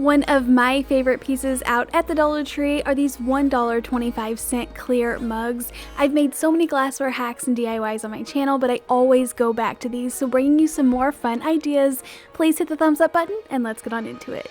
One of my favorite pieces out at the Dollar Tree are these $1.25 clear mugs. I've made so many glassware hacks and DIYs on my channel, but I always go back to these, so bringing you some more fun ideas. Please hit the thumbs up button and let's get on into it.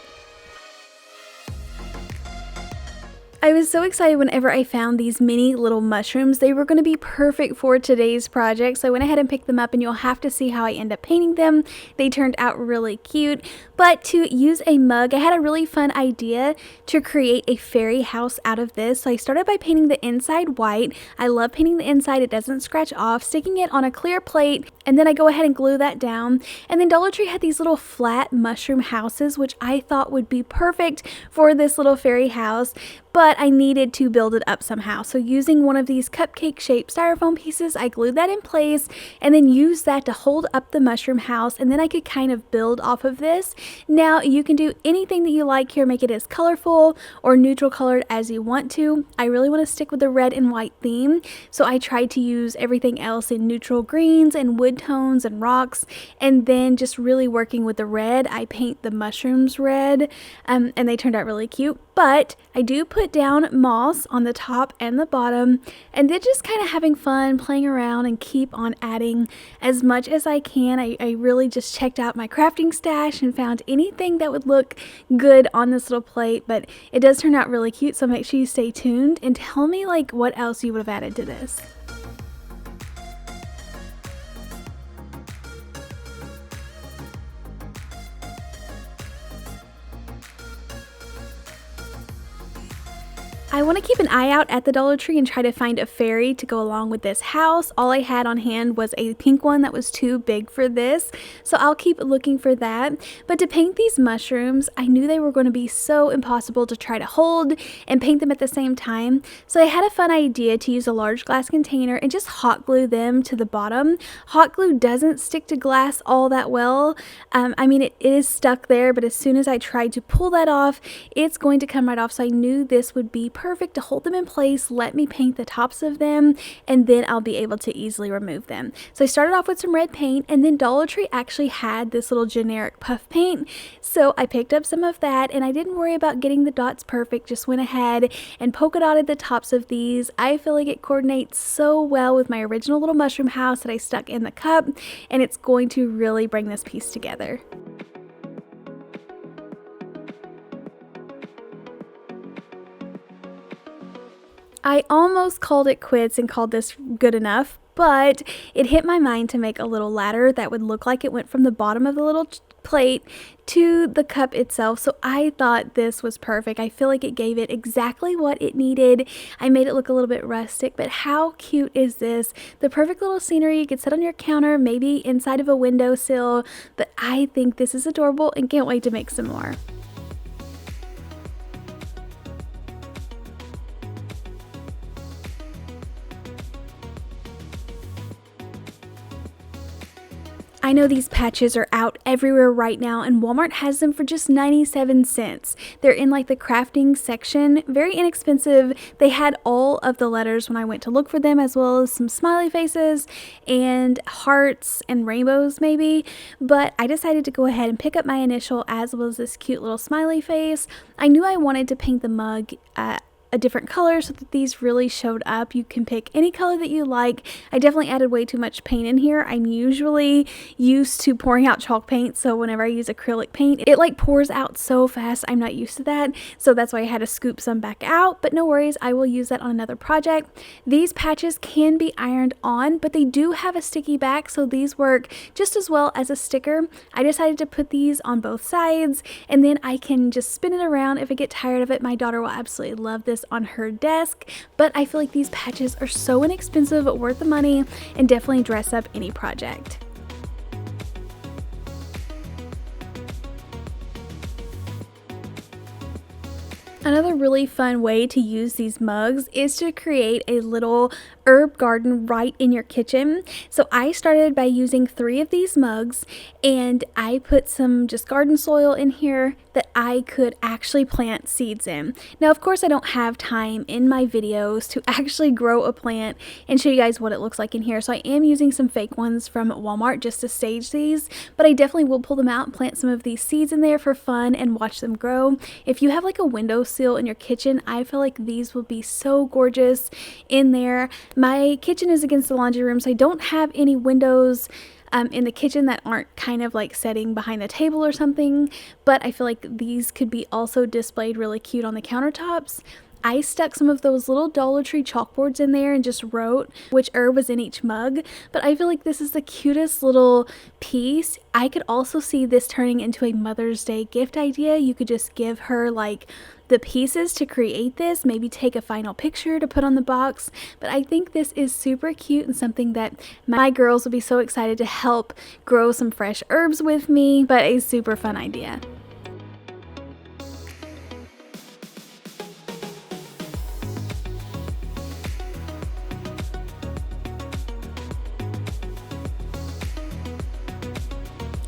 I was so excited whenever I found these mini little mushrooms. They were going to be perfect for today's project, so I went ahead and picked them up, and you'll have to see how I end up painting them. They turned out really cute, but to use a mug, I had a really fun idea to create a fairy house out of this. So I started by painting the inside white. I love painting the inside. It doesn't scratch off. Sticking it on a clear plate, and then I go ahead and glue that down. And then Dollar Tree had these little flat mushroom houses, which I thought would be perfect for this little fairy house. But I needed to build it up somehow. So using one of these cupcake shaped styrofoam pieces, I glued that in place and then used that to hold up the mushroom house, and then I could kind of build off of this. Now you can do anything that you like here, make it as colorful or neutral colored as you want to. I really want to stick with the red and white theme, so I tried to use everything else in neutral greens and wood tones and rocks, and then just really working with the red. I paint the mushrooms red, and they turned out really cute. But I do put down moss on the top and the bottom, and then just kind of having fun playing around and keep on adding as much as I can. I really just checked out my crafting stash and found anything that would look good on this little plate, but it does turn out really cute, so make sure you stay tuned and tell me like what else you would have added to this. I want to keep an eye out at the Dollar Tree and try to find a fairy to go along with this house. All I had on hand was a pink one that was too big for this, so I'll keep looking for that. But to paint these mushrooms, I knew they were going to be so impossible to try to hold and paint them at the same time. So I had a fun idea to use a large glass container and just hot glue them to the bottom. Hot glue doesn't stick to glass all that well. I mean, it is stuck there, but as soon as I tried to pull that off, it's going to come right off. So I knew this would be perfect to hold them in place, let me paint the tops of them, and then I'll be able to easily remove them. So I started off with some red paint, and then Dollar Tree actually had this little generic puff paint, so I picked up some of that, and I didn't worry about getting the dots perfect, just went ahead and polka dotted the tops of these. I feel like it coordinates so well with my original little mushroom house that I stuck in the cup, and it's going to really bring this piece together. I almost called it quits and called this good enough, but it hit my mind to make a little ladder that would look like it went from the bottom of the little plate to the cup itself. So I thought this was perfect. I feel like it gave it exactly what it needed. I made it look a little bit rustic, but how cute is this? The perfect little scenery. You could sit on your counter, maybe inside of a windowsill, but I think this is adorable and can't wait to make some more. I know these patches are out everywhere right now, and Walmart has them for just 97 cents. They're in like the crafting section, very inexpensive. They had all of the letters when I went to look for them, as well as some smiley faces and hearts and rainbows maybe, but I decided to go ahead and pick up my initial as well as this cute little smiley face. I knew I wanted to paint the mug a different color so that these really showed up. You can pick any color that you like. I definitely added way too much paint in here. I'm usually used to pouring out chalk paint, so whenever I use acrylic paint, it like pours out so fast. I'm not used to that, so that's why I had to scoop some back out, but no worries, I will use that on another project. These patches can be ironed on, but they do have a sticky back, so these work just as well as a sticker. I decided to put these on both sides, and then I can just spin it around if I get tired of it. My daughter will absolutely love this on her desk, but I feel like these patches are so inexpensive, but worth the money, and definitely dress up any project. Another really fun way to use these mugs is to create a little herb garden right in your kitchen. So I started by using 3 of these mugs, and I put some just garden soil in here that I could actually plant seeds in. Now, of course, I don't have time in my videos to actually grow a plant and show you guys what it looks like in here. So I am using some fake ones from Walmart just to stage these, but I definitely will pull them out and plant some of these seeds in there for fun and watch them grow. If you have like a windowsill in your kitchen, I feel like these will be so gorgeous in there. My kitchen is against the laundry room, so I don't have any windows in the kitchen that aren't kind of like setting behind the table or something, but I feel like these could be also displayed really cute on the countertops. I stuck some of those little Dollar Tree chalkboards in there and just wrote which herb was in each mug, but I feel like this is the cutest little piece. I could also see this turning into a Mother's Day gift idea. You could just give her like the pieces to create this, maybe take a final picture to put on the box, but I think this is super cute and something that my girls will be so excited to help grow some fresh herbs with me, but a super fun idea.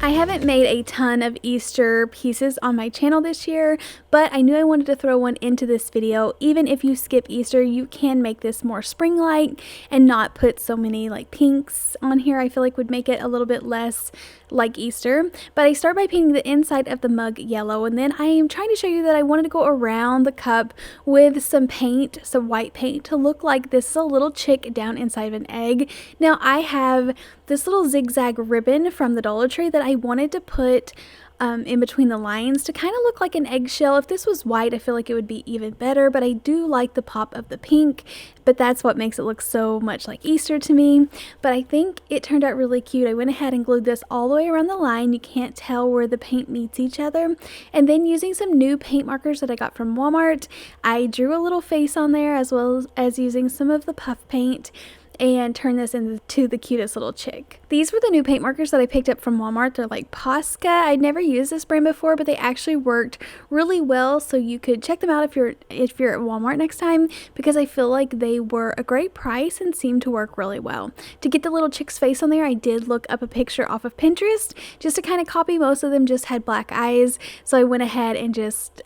I haven't made a ton of Easter pieces on my channel this year, but I knew I wanted to throw one into this video. Even if you skip Easter, you can make this more spring-like and not put so many like pinks on here. I feel like would make it a little bit less like Easter. But I start by painting the inside of the mug yellow, and then I am trying to show you that I wanted to go around the cup with some paint, some white paint, to look like this is a little chick down inside of an egg. Now I have this little zigzag ribbon from the Dollar Tree that I wanted to put in between the lines to kind of look like an eggshell. If this was white, I feel like it would be even better, but I do like the pop of the pink, but that's what makes it look so much like Easter to me. But I think it turned out really cute. I went ahead and glued this all the way around the line. You can't tell where the paint meets each other. And then using some new paint markers that I got from Walmart, I drew a little face on there, as well as using some of the puff paint, and turn this into the cutest little chick. These were the new paint markers that I picked up from Walmart. They're like Posca. I'd never used this brand before, but they actually worked really well, so you could check them out if you're at Walmart next time, because I feel like they were a great price and seemed to work really well. To get the little chick's face on there, I did look up a picture off of Pinterest just to kind of copy. Most of them just had black eyes, so I went ahead and just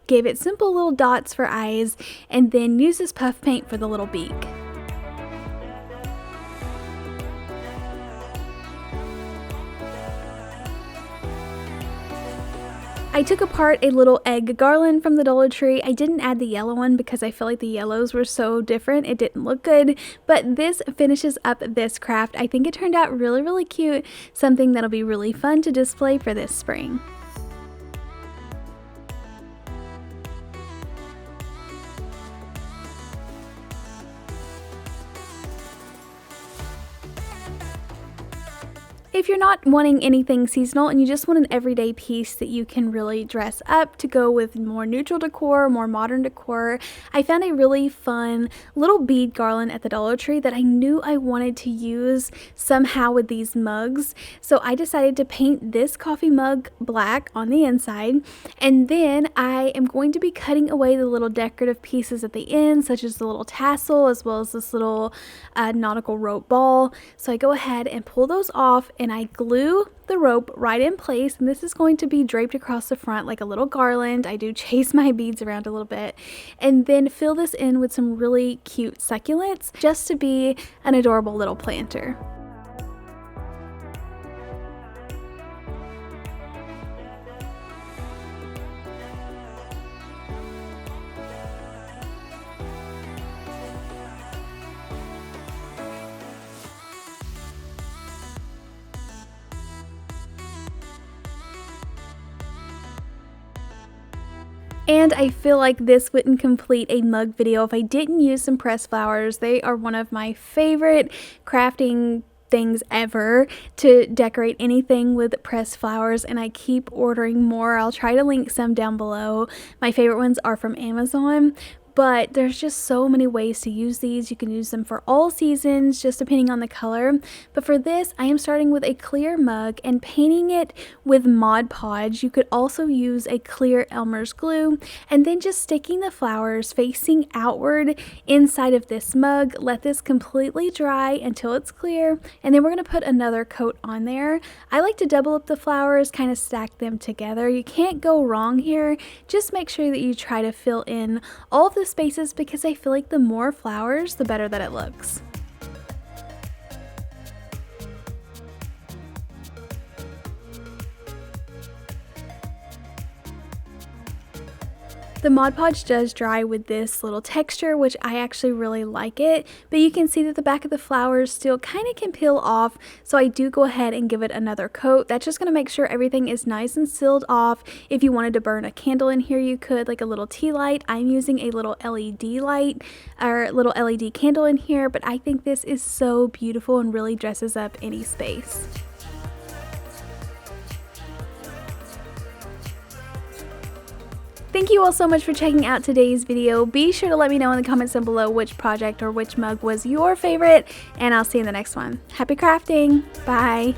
gave it simple little dots for eyes, and then used this puff paint for the little beak. I took apart a little egg garland from the Dollar Tree. I didn't add the yellow one because I feel like the yellows were so different. It didn't look good, but this finishes up this craft. I think it turned out really, really cute. Something that'll be really fun to display for this spring. If you're not wanting anything seasonal and you just want an everyday piece that you can really dress up to go with more neutral decor, more modern decor, I found a really fun little bead garland at the Dollar Tree that I knew I wanted to use somehow with these mugs. So I decided to paint this coffee mug black on the inside, and then I am going to be cutting away the little decorative pieces at the end, such as the little tassel as well as this little nautical rope ball. So I go ahead and pull those off, and I glue the rope right in place, and this is going to be draped across the front like a little garland. I do chase my beads around a little bit, and then fill this in with some really cute succulents just to be an adorable little planter. And I feel like this wouldn't complete a mug video if I didn't use some pressed flowers. They are one of my favorite crafting things ever, to decorate anything with pressed flowers, and I keep ordering more. I'll try to link some down below. My favorite ones are from Amazon, but there's just so many ways to use these. You can use them for all seasons, just depending on the color. But for this, I am starting with a clear mug and painting it with Mod Podge. You could also use a clear Elmer's glue, and then just sticking the flowers facing outward inside of this mug. Let this completely dry until it's clear, and then we're going to put another coat on there. I like to double up the flowers, kind of stack them together. You can't go wrong here. Just make sure that you try to fill in all of the spaces, because I feel like the more flowers, the better that it looks. The Mod Podge does dry with this little texture, which I actually really like it, but you can see that the back of the flowers still kind of can peel off, so I do go ahead and give it another coat. That's just going to make sure everything is nice and sealed off. If you wanted to burn a candle in here, you could, like a little tea light. I'm using a little LED light, or little LED candle in here, but I think this is so beautiful and really dresses up any space. Thank you all so much for checking out today's video. Be sure to let me know in the comments down below which project or which mug was your favorite, and I'll see you in the next one. Happy crafting! Bye!